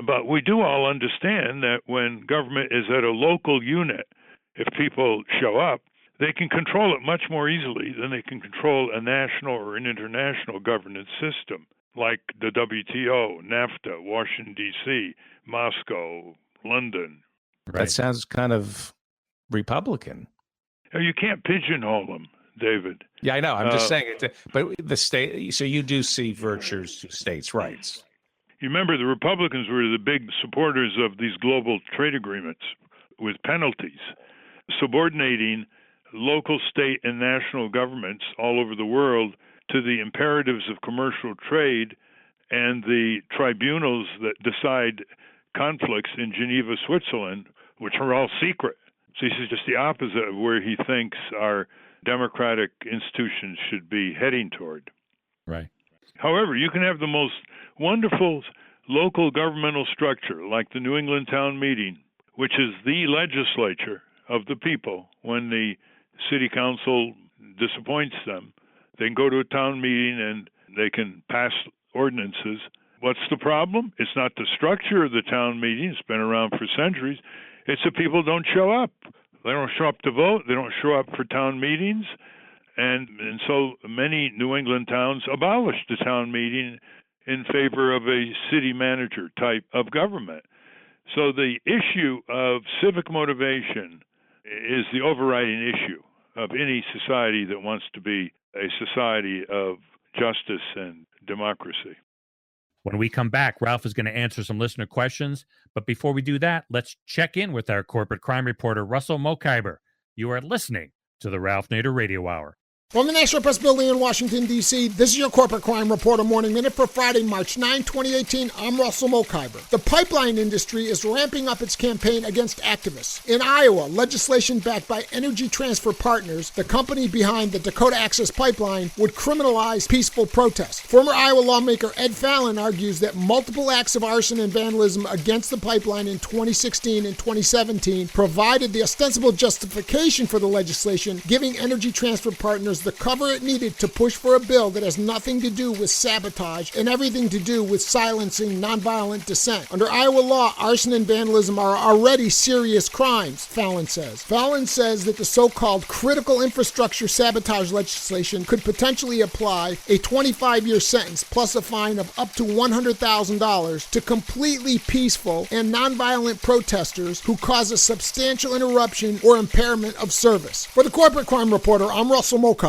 but we do all understand that when government is at a local unit, if people show up, they can control it much more easily than they can control a national or an international governance system like the WTO, NAFTA, Washington, D.C., Moscow, London. Right. That sounds kind of Republican. You can't pigeonhole them, David. Yeah, I know. I'm just saying it. But the state, so you do see virtues to states' rights. You remember the Republicans were the big supporters of these global trade agreements with penalties, subordinating local, state, and national governments all over the world to the imperatives of commercial trade and the tribunals that decide conflicts in Geneva, Switzerland, which are all secret. So this is just the opposite of where he thinks our democratic institutions should be heading toward. Right. However, you can have the most wonderful local governmental structure like the New England Town Meeting, which is the legislature of the people. When the city council disappoints them, they can go to a town meeting and they can pass ordinances. What's the problem? It's not the structure of the town meeting. It's been around for centuries. It's that people don't show up. They don't show up to vote. They don't show up for town meetings. And so many New England towns abolished the town meeting in favor of a city manager type of government. So the issue of civic motivation is the overriding issue of any society that wants to be a society of justice and democracy. When we come back, Ralph is going to answer some listener questions. But before we do that, let's check in with our corporate crime reporter, Russell Mokhiber. You are listening to the Ralph Nader Radio Hour. From the National Press Building in Washington, D.C., this is your Corporate Crime Reporter Morning Minute for Friday, March 9, 2018. I'm Russell Mokhiber. The pipeline industry is ramping up its campaign against activists. In Iowa, legislation backed by Energy Transfer Partners, the company behind the Dakota Access Pipeline, would criminalize peaceful protest. Former Iowa lawmaker Ed Fallon argues that multiple acts of arson and vandalism against the pipeline in 2016 and 2017 provided the ostensible justification for the legislation, giving Energy Transfer Partners the cover it needed to push for a bill that has nothing to do with sabotage and everything to do with silencing nonviolent dissent. Under Iowa law, arson and vandalism are already serious crimes, Fallon says. Fallon says that the so-called critical infrastructure sabotage legislation could potentially apply a 25-year sentence plus a fine of up to $100,000 to completely peaceful and nonviolent protesters who cause a substantial interruption or impairment of service. For the Corporate Crime Reporter, I'm Russell Mokhiber.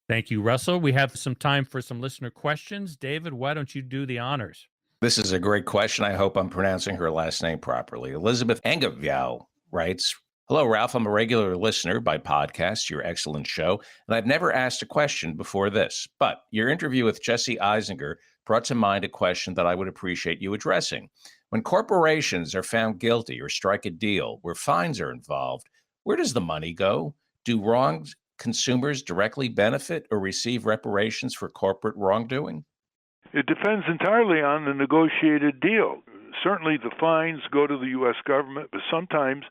Thank you, Russell. We have some time for some listener questions. David, why don't you do the honors? This is a great question. I hope I'm pronouncing her last name properly. Elizabeth Engavyau writes, "Hello, Ralph. I'm a regular listener by podcast, your excellent show, and I've never asked a question before this. But your interview with Jesse Eisinger brought to mind a question that I would appreciate you addressing. When corporations are found guilty or strike a deal where fines are involved, where does the money go? Do wronged consumers directly benefit or receive reparations for corporate wrongdoing?" It depends entirely on the negotiated deal. Certainly the fines go to the U.S. government, but sometimes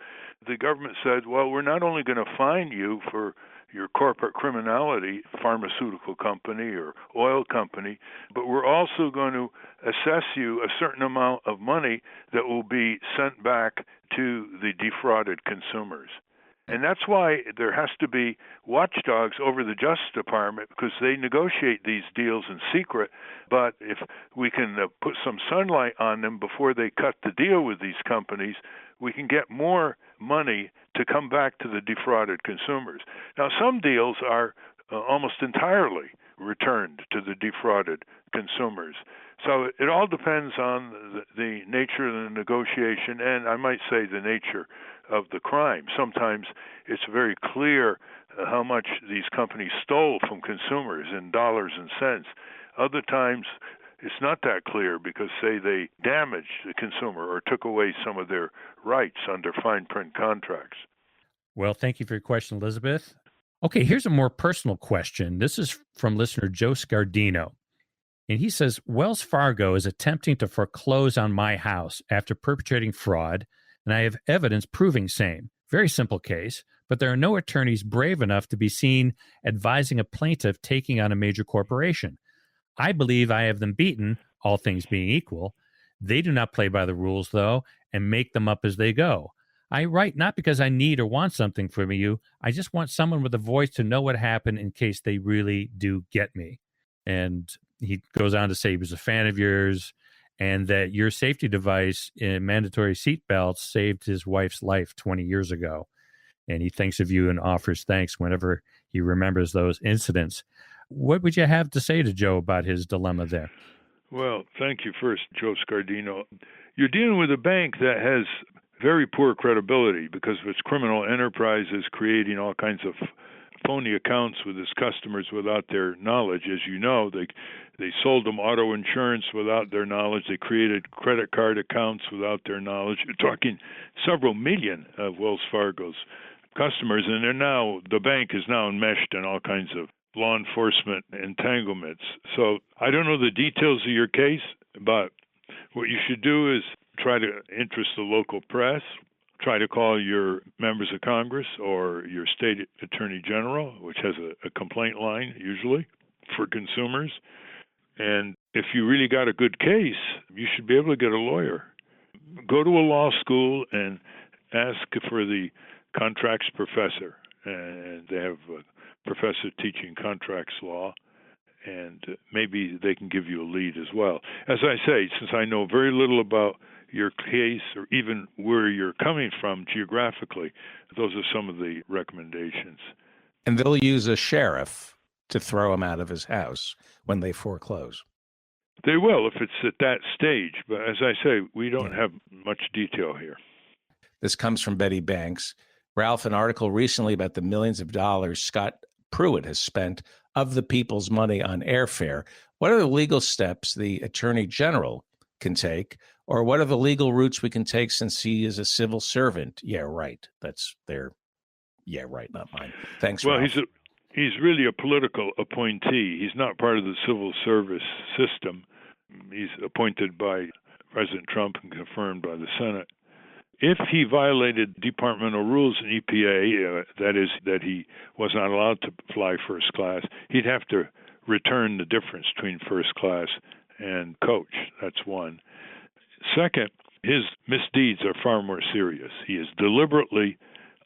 the government said, well, we're not only going to fine you for your corporate criminality, pharmaceutical company or oil company, but we're also going to assess you a certain amount of money that will be sent back to the defrauded consumers. And that's why there has to be watchdogs over the Justice Department, because they negotiate these deals in secret. But if we can put some sunlight on them before they cut the deal with these companies, we can get more money to come back to the defrauded consumers. Now, some deals are almost entirely returned to the defrauded consumers. So it all depends on the nature of the negotiation and, I might say, the nature of the crime. Sometimes it's very clear how much these companies stole from consumers in dollars and cents. Other times it's not that clear because, say, they damaged the consumer or took away some of their rights under fine print contracts. Well, thank you for your question, Elizabeth. Okay, here's a more personal question. This is from listener Joe Scardino. And he says, Wells Fargo is attempting to foreclose on my house after perpetrating fraud, and I have evidence proving same. Very simple case, but there are no attorneys brave enough to be seen advising a plaintiff taking on a major corporation. I believe I have them beaten, all things being equal. They do not play by the rules, though, and make them up as they go. I write not because I need or want something from you. I just want someone with a voice to know what happened in case they really do get me. And he goes on to say he was a fan of yours and that your safety device in mandatory seatbelts saved his wife's life 20 years ago. And he thinks of you and offers thanks whenever he remembers those incidents. What would you have to say to Joe about his dilemma there? Well, thank you first, Joe Scardino. You're dealing with a bank that has very poor credibility because of its criminal enterprises creating all kinds of phony accounts with its customers without their knowledge. As you know, they sold them auto insurance without their knowledge. They created credit card accounts without their knowledge. You're talking several million of Wells Fargo's customers, and the bank is now enmeshed in all kinds of law enforcement entanglements. So I don't know the details of your case, but what you should do is try to interest the local press, try to call your members of Congress or your state attorney general, which has a complaint line usually for consumers. And if you really got a good case, you should be able to get a lawyer. Go to a law school and ask for the contracts professor. And they have a professor teaching contracts law, and maybe they can give you a lead as well. As I say, since I know very little about your case or even where you're coming from geographically, those are some of the recommendations. And they'll use a sheriff to throw him out of his house when they foreclose. They will if it's at that stage. But as I say, we don't have much detail here. This comes from Betty Banks. Ralph, an article recently about the millions of dollars Scott Pruitt has spent of the people's money on airfare. What are the legal steps the Attorney General can take, or what are the legal routes we can take since he is a civil servant? Yeah, right. That's their, yeah, right, not mine. Thanks, Well, Ralph. he's really a political appointee. He's not part of the civil service system. He's appointed by President Trump and confirmed by the Senate. If he violated departmental rules in EPA, that is, that he was not allowed to fly first class, he'd have to return the difference between first class and coach. That's one. Second, his misdeeds are far more serious. He is deliberately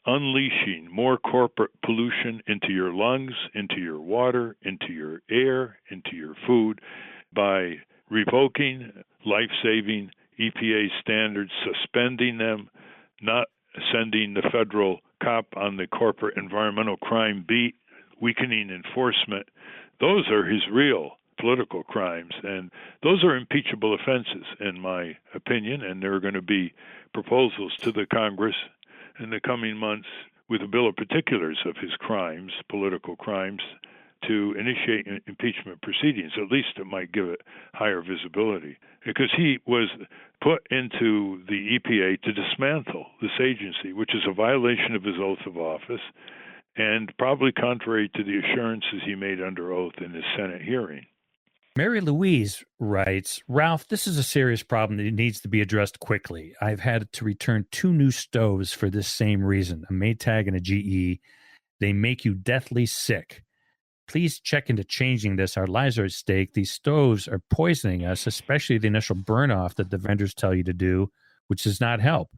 unleashing more corporate pollution into your lungs, into your water, into your air, into your food by revoking life-saving EPA standards, suspending them, not sending the federal cop on the corporate environmental crime beat, weakening enforcement. Those are his real political crimes, and those are impeachable offenses, in my opinion, and there are going to be proposals to the Congress in the coming months with a bill of particulars of his crimes, political crimes, to initiate impeachment proceedings. At least it might give it higher visibility, because he was put into the EPA to dismantle this agency, which is a violation of his oath of office and probably contrary to the assurances he made under oath in his Senate hearing. Mary Louise writes, Ralph, this is a serious problem that needs to be addressed quickly. I've had to return 2 new stoves for this same reason, a Maytag and a GE. They make you deathly sick. Please check into changing this. Our lives are at stake. These stoves are poisoning us, especially the initial burn-off that the vendors tell you to do, which does not help.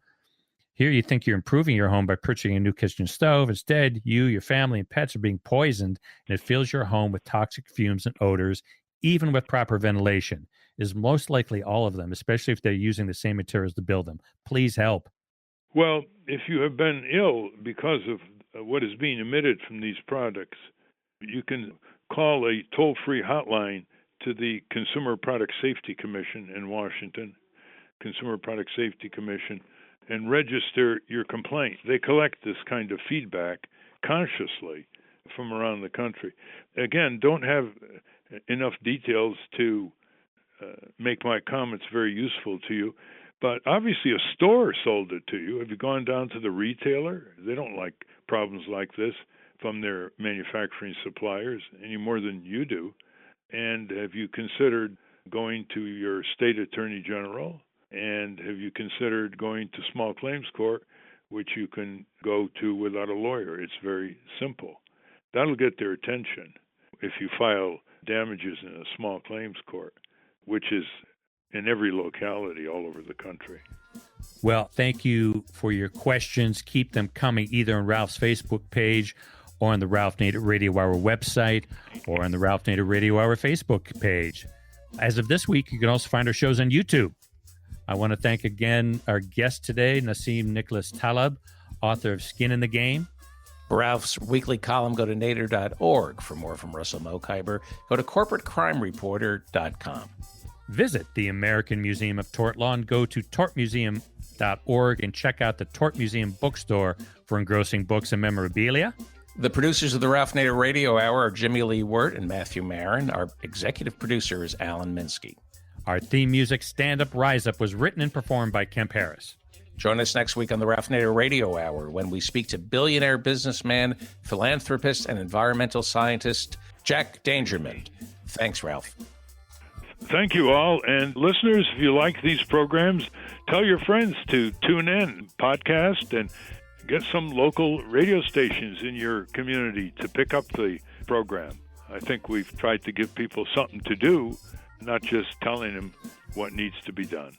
Here you think you're improving your home by purchasing a new kitchen stove. Instead, you, your family, and pets are being poisoned, and it fills your home with toxic fumes and odors, even with proper ventilation. It is most likely all of them, especially if they're using the same materials to build them. Please help. Well, if you have been ill because of what is being emitted from these products, you can call a toll-free hotline to the Consumer Product Safety Commission in Washington, Consumer Product Safety Commission, and register your complaint. They collect this kind of feedback consciously from around the country. Again, don't have enough details to make my comments very useful to you, but obviously a store sold it to you. Have you gone down to the retailer? They don't like problems like this from their manufacturing suppliers any more than you do. And have you considered going to your state attorney general? And have you considered going to small claims court, which you can go to without a lawyer? It's very simple. That'll get their attention if you file damages in a small claims court, which is in every locality all over the country. Well, thank you for your questions. Keep them coming either on Ralph's Facebook page or on the Ralph Nader Radio Hour website or on the Ralph Nader Radio Hour Facebook page. As of this week, you can also find our shows on YouTube. I want to thank again our guest today, Nassim Nicholas Taleb, author of Skin in the Game. For Ralph's weekly column, go to nader.org. For more from Russell Mokhiber, go to corporatecrimereporter.com. Visit the American Museum of Tort Law and go to tortmuseum.org and check out the Tort Museum bookstore for engrossing books and memorabilia. The producers of the Ralph Nader Radio Hour are Jimmy Lee Wirt and Matthew Marin. Our executive producer is Alan Minsky. Our theme music, Stand Up, Rise Up, was written and performed by Kemp Harris. Join us next week on the Ralph Nader Radio Hour when we speak to billionaire businessman, philanthropist, and environmental scientist Jack Dangermond. Thanks, Ralph. Thank you all. And listeners, if you like these programs, tell your friends to tune in, podcast, and get some local radio stations in your community to pick up the program. I think we've tried to give people something to do, not just telling them what needs to be done.